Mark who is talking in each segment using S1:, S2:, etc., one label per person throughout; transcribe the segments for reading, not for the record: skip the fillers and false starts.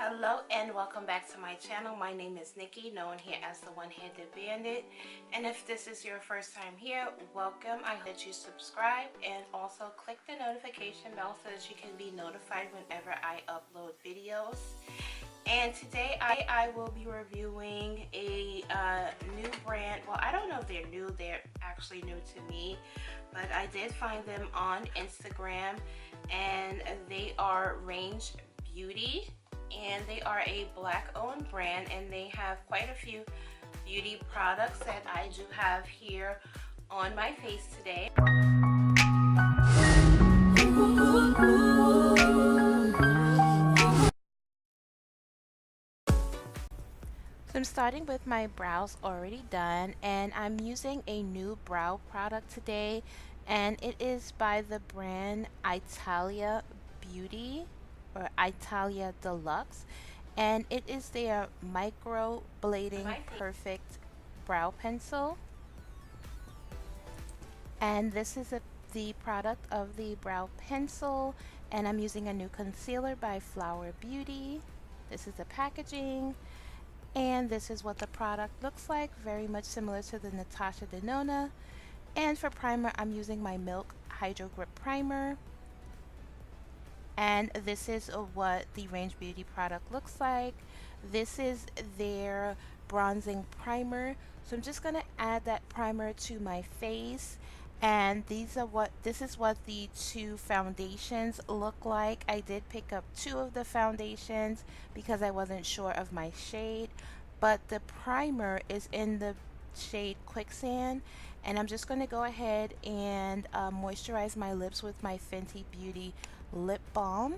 S1: Hello and welcome back to my channel. My name is Nikki, known here as the One-Handed Bandit. And if this is your first time here, welcome. I hope that you subscribe and also click the notification bell so that you can be notified whenever I upload videos. And today I will be reviewing a new brand. Well, I don't know if they're new. They're actually new to me, but I did find them on Instagram, and they are Range Beauty. And they are a black owned brand, and they have quite a few beauty products that I do have here on my face today. So I'm starting with my brows already done, and I'm using a new brow product today, and it is by the brand Italia Beauty or Italia Deluxe, and it is their micro blading perfect brow pencil. And this is the product of the brow pencil, and I'm using a new concealer by Flower Beauty. This is the packaging, and this is what the product looks like, very much similar to the Natasha Denona. And for primer, I'm using my Milk Hydro Grip Primer. And this is what the Range Beauty product looks like. This is their bronzing primer. So I'm just going to add that primer to my face. And this is what the two foundations look like. I did pick up two of the foundations because I wasn't sure of my shade. But the primer is in the shade Quicksand. And I'm just going to go ahead and moisturize my lips with my Fenty Beauty lip balm.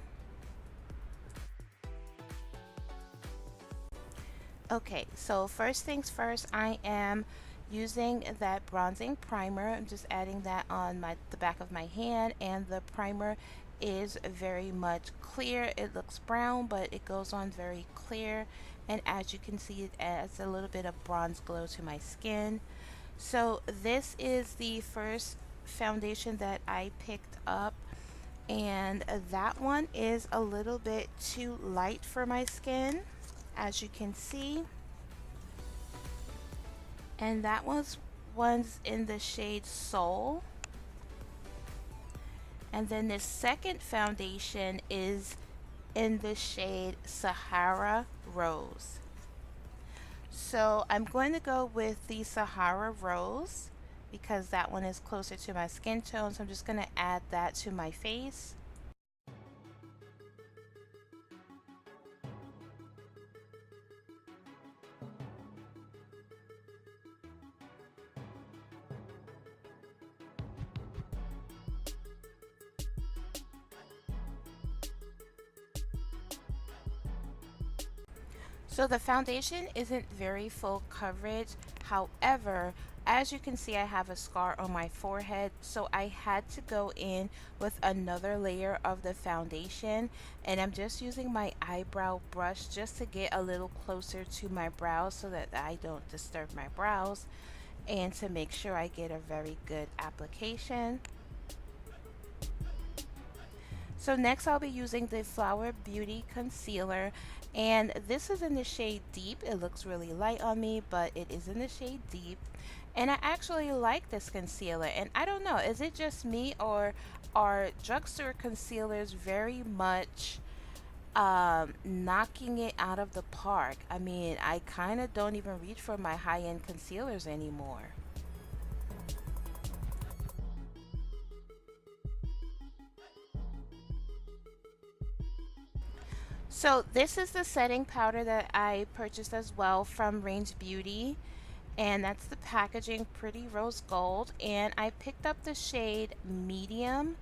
S1: Okay, so first things first, I am using that bronzing primer. I'm just adding that on the back of my hand, and the primer is very much clear. It looks brown, but it goes on very clear, and as you can see, it adds a little bit of bronze glow to my skin. So this is the first foundation that I picked up, and that one is a little bit too light for my skin, as you can see. And that one's in the shade Soul. And then the second foundation is in the shade Sahara Rose. So I'm going to go with the Sahara Rose because that one is closer to my skin tone, so I'm just going to add that to my face. So the foundation isn't very full coverage. However, as you can see, I have a scar on my forehead, so I had to go in with another layer of the foundation, and I'm just using my eyebrow brush just to get a little closer to my brows so that I don't disturb my brows, and to make sure I get a very good application. So next I'll be using the Flower Beauty concealer, and this is in the shade Deep. It looks really light on me, but it is in the shade Deep, and I actually like this concealer. And I don't know, is it just me, or are drugstore concealers very much knocking it out of the park? I mean, I kind of don't even reach for my high-end concealers anymore. So this is the setting powder that I purchased as well from Range Beauty, and that's the packaging, pretty rose gold, and I picked up the shade Medium,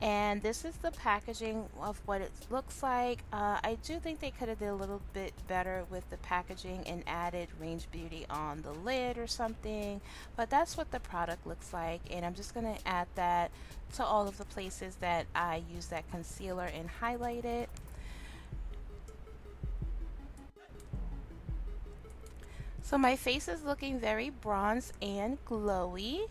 S1: and this is the packaging of what it looks like. I do think they could have did a little bit better with the packaging and added Range Beauty on the lid or something, but that's what the product looks like, and I'm just going to add that to all of the places that I use that concealer and highlight it. So my face is looking very bronze and glowy,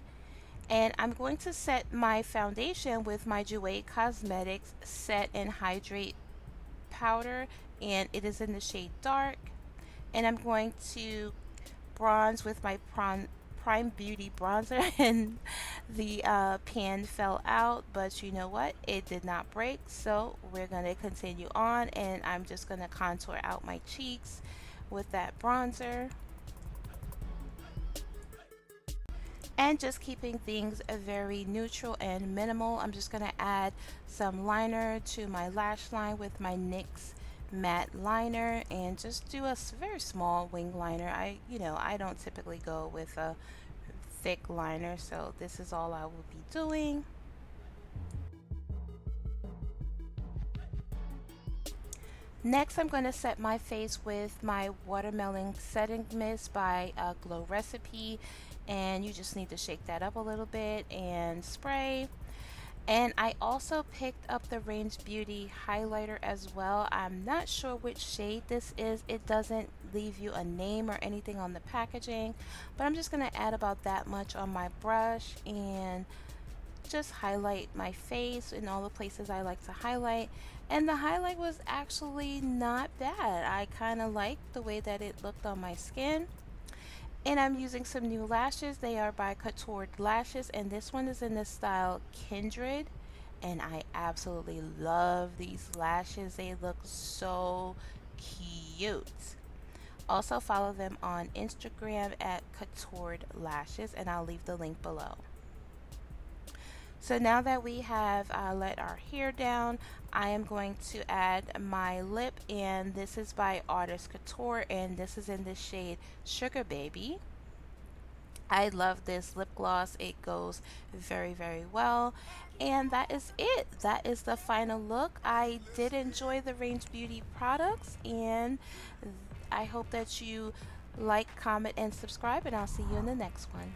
S1: and I'm going to set my foundation with my Jouer Cosmetics Set and Hydrate powder and it is in the shade dark. And I'm going to bronze with my Prime Beauty bronzer and the pan fell out, but you know what, it did not break, so we're going to continue on, and I'm just going to contour out my cheeks with that bronzer. And just keeping things very neutral and minimal, I'm just going to add some liner to my lash line with my NYX matte liner, and just do a very small wing liner. I don't typically go with a thick liner, so this is all I will be doing. Next, I'm going to set my face with my Watermelon Setting Mist by Glow Recipe, and you just need to shake that up a little bit and spray. And I also picked up the Range Beauty highlighter as well. I'm not sure which shade this is. It doesn't leave you a name or anything on the packaging, but I'm just going to add about that much on my brush and just highlight my face in all the places I like to highlight. And the highlight was actually not bad. I kind of liked the way that it looked on my skin. And I'm using some new lashes. They are by Koutored Lashes, and this one is in the style Kindred, and I absolutely love these lashes. They look so cute. Also follow them on Instagram at Koutored Lashes, and I'll leave the link below. So now that we have let our hair down, I am going to add my lip, and this is by Artist Couture, and this is in the shade Sugar Baby. I love this lip gloss. It goes very, very well. And that is it. That is the final look. I did enjoy the Range Beauty products, and I hope that you like, comment, and subscribe, and I'll see you in the next one.